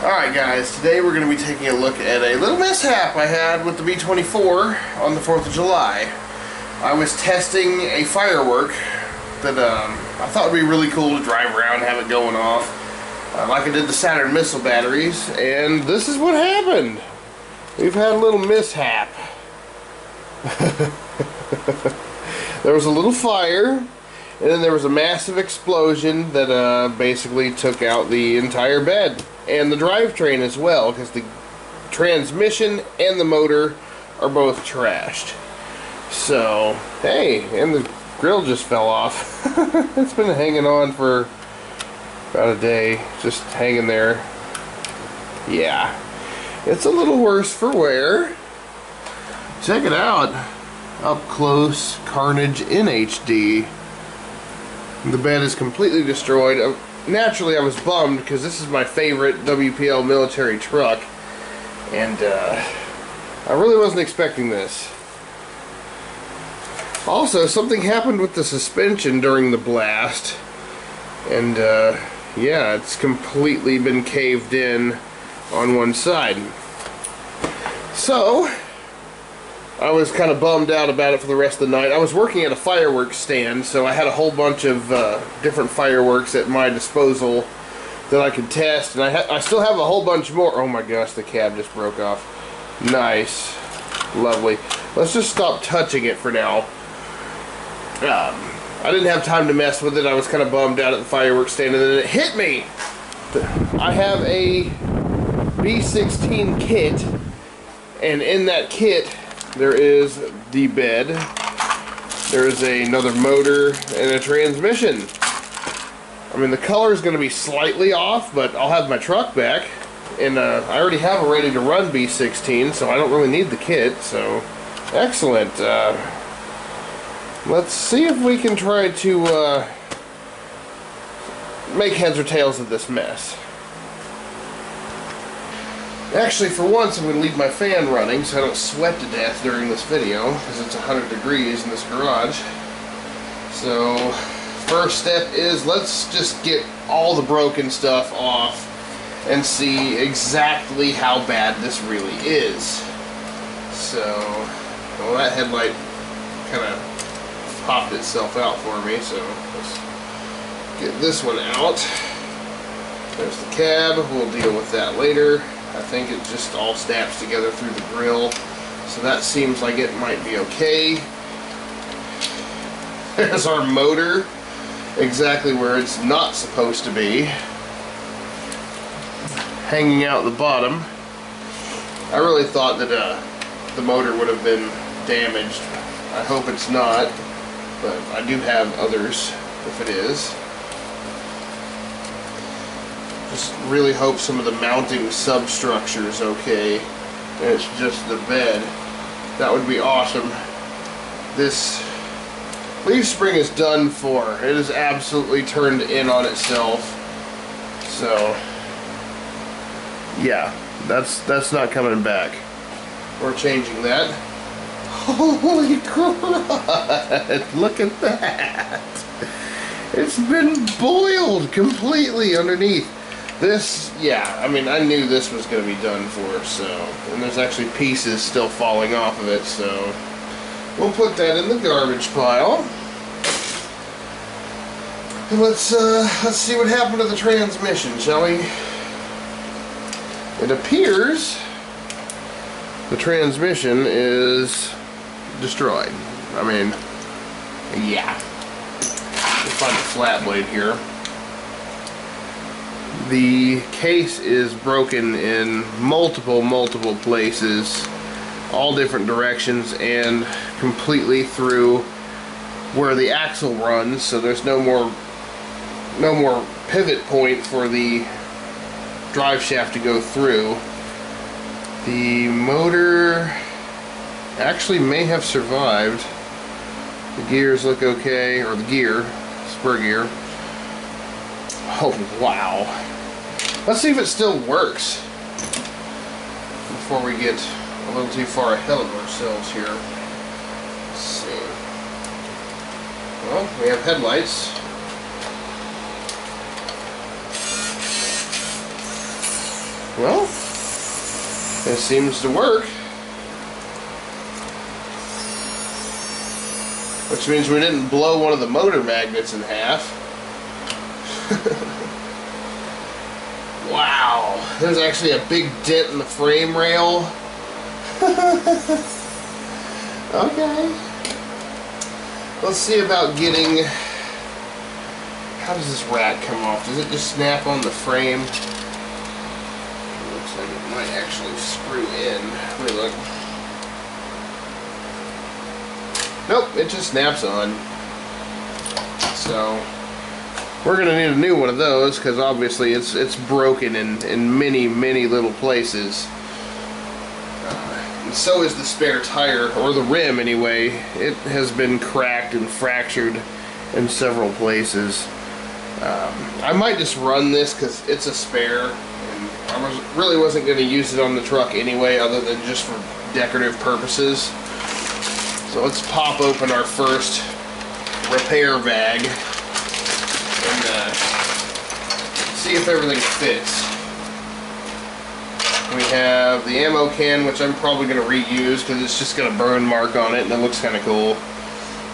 Alright guys, today we're going to be taking a look at a little mishap I had with the B-24 on the 4th of July. I was testing a firework that I thought would be really cool to drive around and have it going off, like I did the Saturn missile batteries, and this is what happened. We've had a little mishap. There was a little fire, and then there was a massive explosion that basically took out the entire bed. And the drivetrain as well, because the transmission and the motor are both trashed. So, hey, and the grill just fell off. It's been hanging on for about a day, just hanging there. Yeah, it's a little worse for wear. Check it out. Up close, Carnage in HD. The bed is completely destroyed. Naturally, I was bummed because this is my favorite WPL military truck, and I really wasn't expecting this. Also, something happened with the suspension during the blast, and yeah, it's completely been caved in on one side. So I was kind of bummed out about it for the rest of the night. I was working at a fireworks stand, so I had a whole bunch of different fireworks at my disposal that I could test, and I still have a whole bunch more. Oh my gosh, the cab just broke off. Nice. Lovely. Let's just stop touching it for now. I didn't have time to mess with it. I was kind of bummed out at the fireworks stand, and then it hit me. I have a B-16 kit, and in that kit there is the bed, there is another motor, and a transmission. I mean, the color is going to be slightly off, but I'll have my truck back, and I already have a ready to run B-16, so I don't really need the kit, so excellent. Let's see if we can try to make heads or tails of this mess. Actually, for once, I'm going to leave my fan running so I don't sweat to death during this video, because it's 100 degrees in this garage. So, first step is let's just get all the broken stuff off and see exactly how bad this really is. So, well, that headlight kind of popped itself out for me, so let's get this one out. There's the cab. We'll deal with that later. I think it just all snaps together through the grill, so that seems like it might be okay. There's our motor, exactly where it's not supposed to be, hanging out the bottom. I really thought that the motor would have been damaged. I hope it's not, but I do have others if it is. Just really hope some of the mounting substructure is okay, and it's just the bed. That would be awesome. This leaf spring is done for. It is absolutely turned in on itself. So yeah, that's not coming back. We're changing that. Holy crap! Look at that! It's been boiled completely underneath. This, yeah, I mean, I knew this was going to be done for, so, and there's actually pieces still falling off of it, so we'll put that in the garbage pile. And let's see what happened to the transmission, shall we? It appears the transmission is destroyed. I mean, yeah. Let's find the flat blade here. The case is broken in multiple places, all different directions, and completely through where the axle runs, so there's no more pivot point for the drive shaft to go through. The motor actually may have survived. The gears look okay, or the gear, spur gear. Oh wow. Let's see if it still works before we get a little too far ahead of ourselves here. Let's see. Well, we have headlights. Well, it seems to work. Which means we didn't blow one of the motor magnets in half. Wow, there's actually a big dent in the frame rail. Okay. Let's see about getting... How does this rat come off? Does it just snap on the frame? It looks like it might actually screw in. Let me look. Nope, it just snaps on. So... we're going to need a new one of those because obviously it's broken in many little places. And so is the spare tire, or the rim anyway. It has been cracked and fractured in several places. I might just run this because it's a spare, and I really wasn't going to use it on the truck anyway other than just for decorative purposes. So let's pop open our first repair bag. And see if everything fits. We have the ammo can, which I'm probably going to reuse because it's just got a burn mark on it and it looks kind of cool.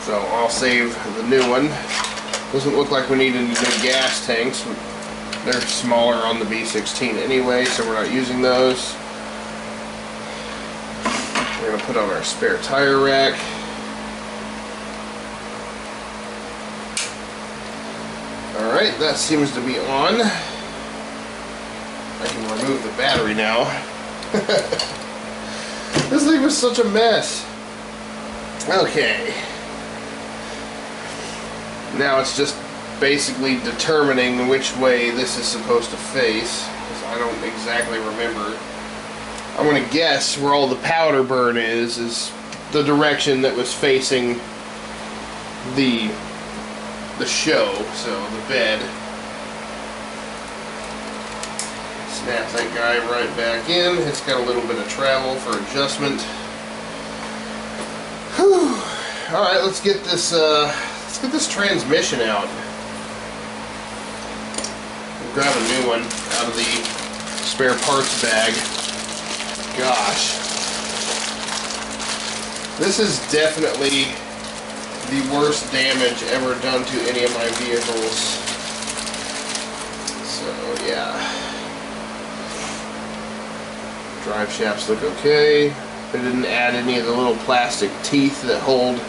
So I'll save the new one. Doesn't look like we need any new gas tanks. They're smaller on the B-16 anyway, so we're not using those. We're going to put on our spare tire rack. Alright, that seems to be on. I can remove the battery now. This thing was such a mess. Okay. Now it's just basically determining which way this is supposed to face, because I don't exactly remember. I'm going to guess where all the powder burn is the direction that was facing the show, so the bed. Snap that guy right back in. It's got a little bit of travel for adjustment. Whew. All right, let's get this transmission out. We'll grab a new one out of the spare parts bag. Gosh, this is definitely the worst damage ever done to any of my vehicles. So yeah, drive shafts look okay. They didn't add any of the little plastic teeth that hold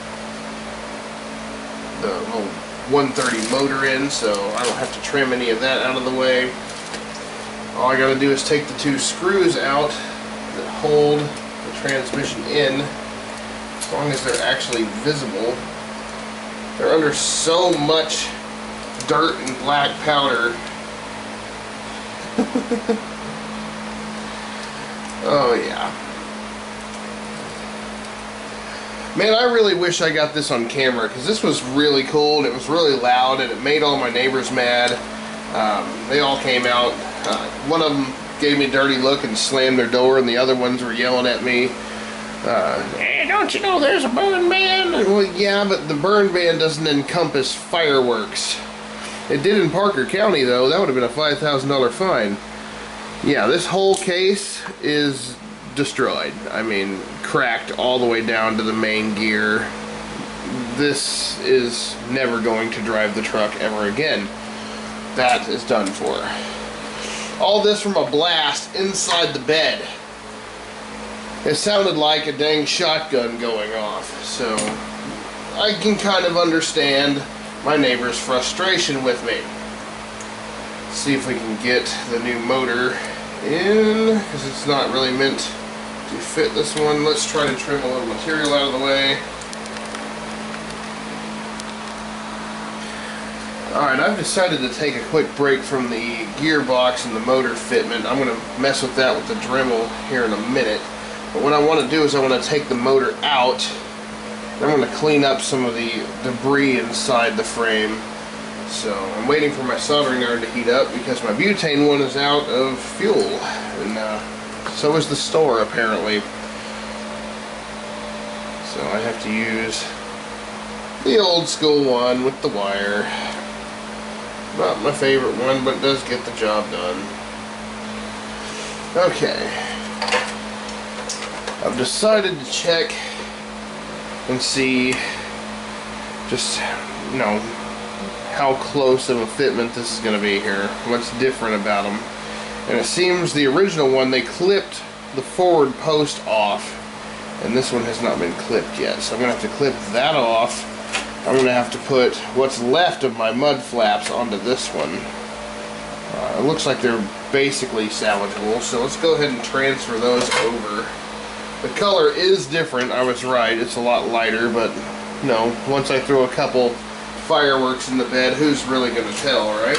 the little 130 motor in, so I don't have to trim any of that out of the way. All I gotta do is take the two screws out that hold the transmission in, as long as they're actually visible. They're under so much dirt and black powder. Oh yeah. Man, I really wish I got this on camera, because this was really cool and it was really loud and it made all my neighbors mad. They all came out. One of them gave me a dirty look and slammed their door, and the other ones were yelling at me. Hey, don't you know there's a burn ban? Well, yeah, but the burn ban doesn't encompass fireworks. It did in Parker County, though. That would have been a $5,000 fine. Yeah, this whole case is destroyed. I mean, cracked all the way down to the main gear. This is never going to drive the truck ever again. That is done for. All this from a blast inside the bed. It sounded like a dang shotgun going off, so I can kind of understand my neighbor's frustration with me. Let's see if we can get the new motor in, because it's not really meant to fit this one. Let's try to trim a little material out of the way. Alright, I've decided to take a quick break from the gearbox and the motor fitment. I'm going to mess with that with the Dremel here in a minute. But what I want to do is I want to take the motor out, and I'm going to clean up some of the debris inside the frame. So I'm waiting for my soldering iron to heat up because my butane one is out of fuel, and so is the store apparently. So I have to use the old school one with the wire. Not my favorite one, but it does get the job done. Okay. I've decided to check and see just, you know, how close of a fitment this is going to be here. What's different about them. And it seems the original one, they clipped the forward post off, and this one has not been clipped yet. So I'm going to have to clip that off. I'm going to have to put what's left of my mud flaps onto this one. It looks like they're basically salvageable, so let's go ahead and transfer those over. The color is different, I was right, it's a lot lighter, but you know, once I throw a couple fireworks in the bed, who's really going to tell, right?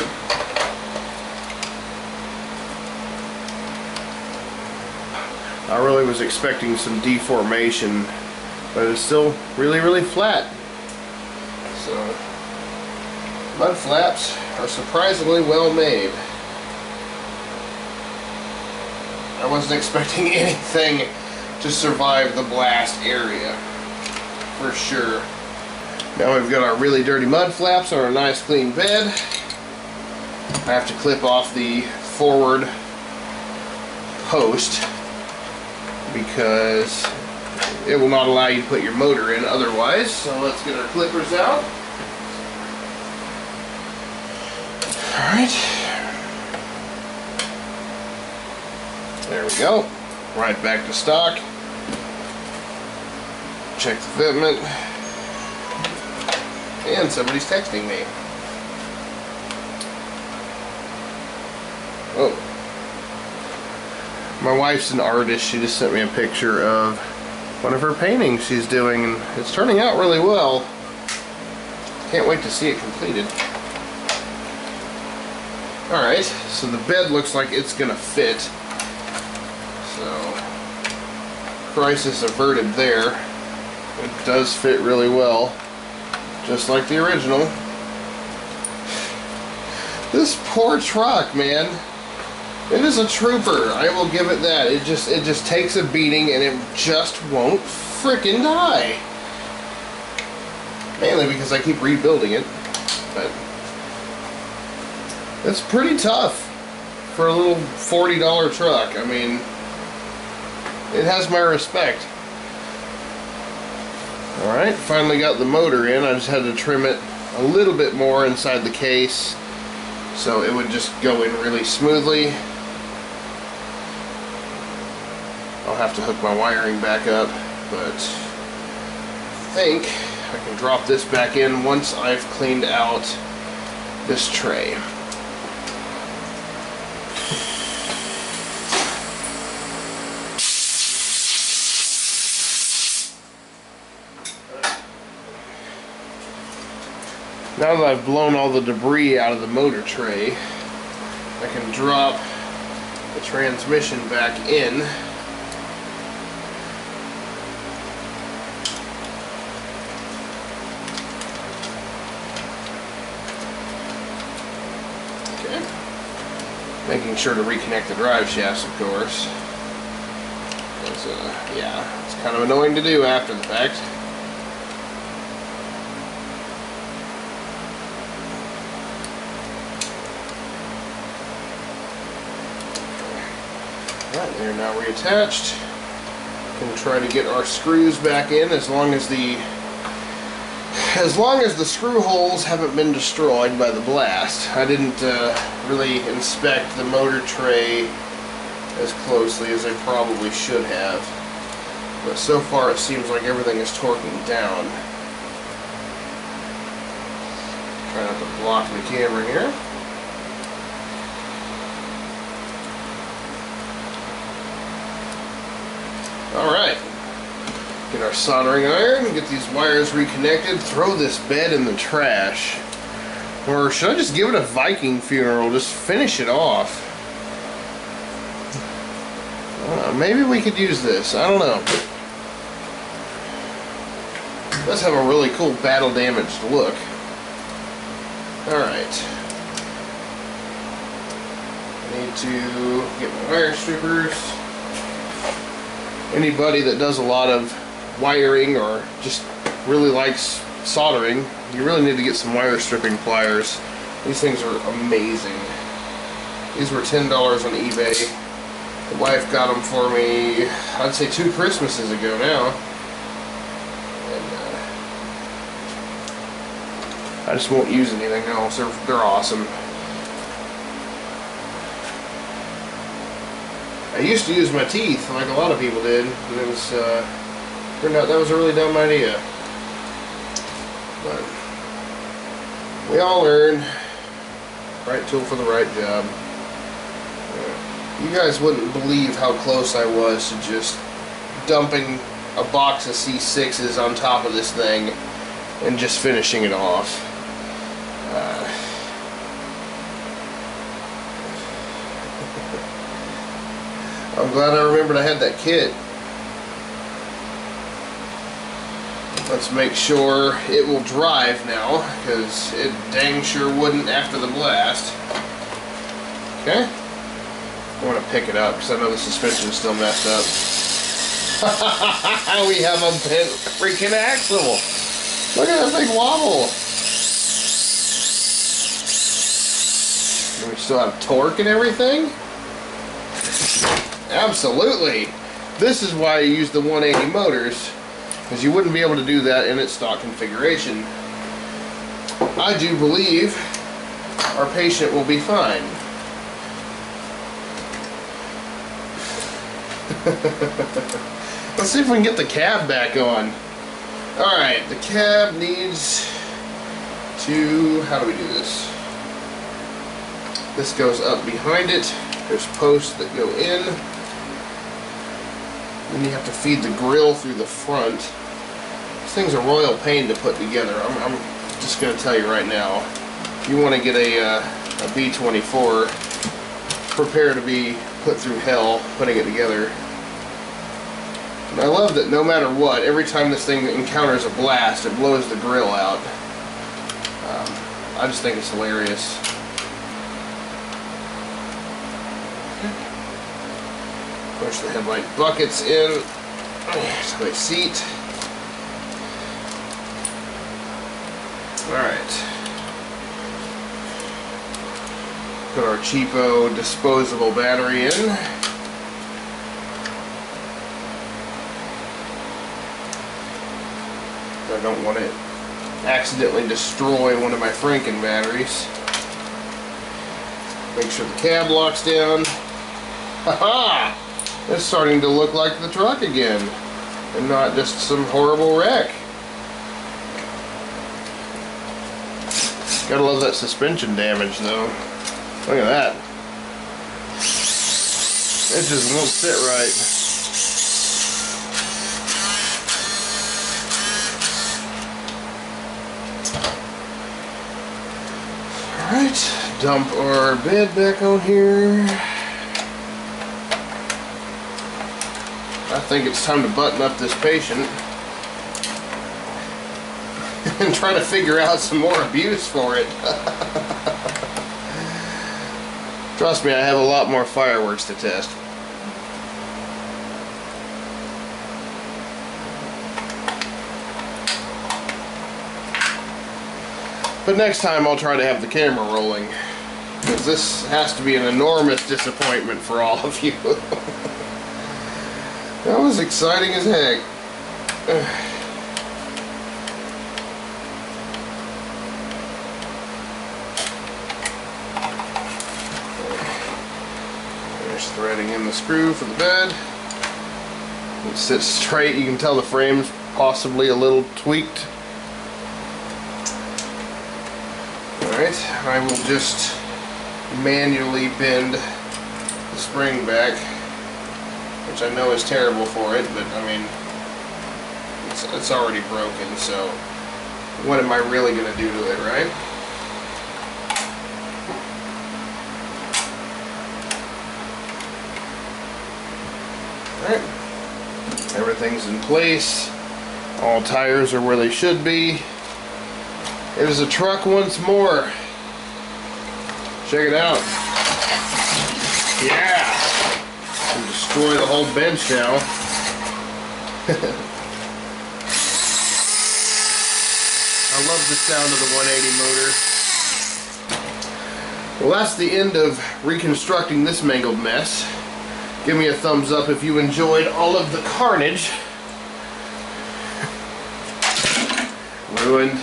I really was expecting some deformation, but it's still really, really flat. So, mud flaps are surprisingly well made. I wasn't expecting anything to survive the blast area, for sure. Now we've got our really dirty mud flaps on our nice clean bed. I have to clip off the forward post because it will not allow you to put your motor in otherwise. So let's get our clippers out. Alright. There we go. Right back to stock. Check the fitment. And somebody's texting me. Oh. My wife's an artist. She just sent me a picture of one of her paintings she's doing, and it's turning out really well. Can't wait to see it completed. Alright, so the bed looks like it's gonna fit. So, crisis averted there. It does fit really well, just like the original. This poor truck, man. It is a trooper. I will give it that. It just takes a beating and it just won't frickin' die. Mainly because I keep rebuilding it, but it's pretty tough for a little $40 truck. I mean, it has my respect. Alright, finally got the motor in. I just had to trim it a little bit more inside the case so it would just go in really smoothly. I'll have to hook my wiring back up, but I think I can drop this back in once I've cleaned out this tray. Now that I've blown all the debris out of the motor tray, I can drop the transmission back in. Okay. Making sure to reconnect the drive shafts, of course. Because, yeah, it's kind of annoying to do after the fact. Right, they're now reattached. Can try to get our screws back in as long as the screw holes haven't been destroyed by the blast. I didn't really inspect the motor tray as closely as I probably should have, but so far it seems like everything is torquing down. Try not to block the camera here. Alright, get our soldering iron, get these wires reconnected, throw this bed in the trash. Or should I just give it a Viking funeral, just finish it off? Maybe we could use this, I don't know. Let's have a really cool battle damaged look. Alright. I need to get my wire strippers. Anybody that does a lot of wiring or just really likes soldering, you really need to get some wire stripping pliers. These things are amazing. These were $10 on eBay. The wife got them for me, I'd say 2 Christmases ago now. And I just won't use anything else. They're awesome. I used to use my teeth like a lot of people did, and it was turned out that was a really dumb idea. But we all learn. Right tool for the right job. You guys wouldn't believe how close I was to just dumping a box of C6s on top of this thing and just finishing it off. I'm glad I remembered I had that kit. Let's make sure it will drive now, because it dang sure wouldn't after the blast. Okay. I want to pick it up because I know the suspension is still messed up. We have a bent freaking axle. Look at that thing wobble. Do we still have torque and everything? Absolutely. This is why I use the 180 motors, because you wouldn't be able to do that in its stock configuration. I do believe our patient will be fine. Let's see if we can get the cab back on. Alright, the cab needs to... how do we do this? This goes up behind it. There's posts that go in. Then you have to feed the grill through the front. These things are royal pain to put together. I'm just going to tell you right now. If you want to get a B-24, prepare to be put through hell putting it together. And I love that no matter what, every time this thing encounters a blast, it blows the grill out. I just think it's hilarious. Push the headlight buckets in to the seat. Alright. Put our cheapo disposable battery in. I don't want to accidentally destroy one of my Franken batteries. Make sure the cab locks down. Haha! It's starting to look like the truck again, and not just some horrible wreck. Gotta love that suspension damage though. Look at that. It just won't sit right. Alright, dump our bed back on here. I think it's time to button up this patient and try to figure out some more abuse for it. Trust me, I have a lot more fireworks to test. But next time I'll try to have the camera rolling, because this has to be an enormous disappointment for all of you. That was exciting as heck. There's threading in the screw for the bed. It sits straight. You can tell the frame's possibly a little tweaked. Alright, I will just manually bend the spring back, which I know is terrible for it, but I mean, it's already broken, so what am I really going to do to it, right? Alright, everything's in place, all tires are where they should be. It is a truck once more. Check it out. Yeah! And destroy the whole bench now. I love the sound of the 180 motor. Well, that's the end of reconstructing this mangled mess. Give me a thumbs up if you enjoyed all of the carnage. Ruined.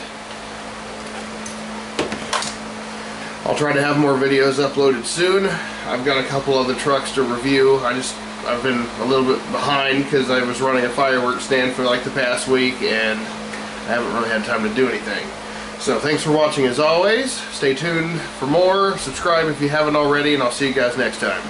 I'll try to have more videos uploaded soon. I've got a couple other trucks to review. I've been a little bit behind because I was running a fireworks stand for like the past week and I haven't really had time to do anything. So thanks for watching as always. Stay tuned for more. Subscribe if you haven't already, and I'll see you guys next time.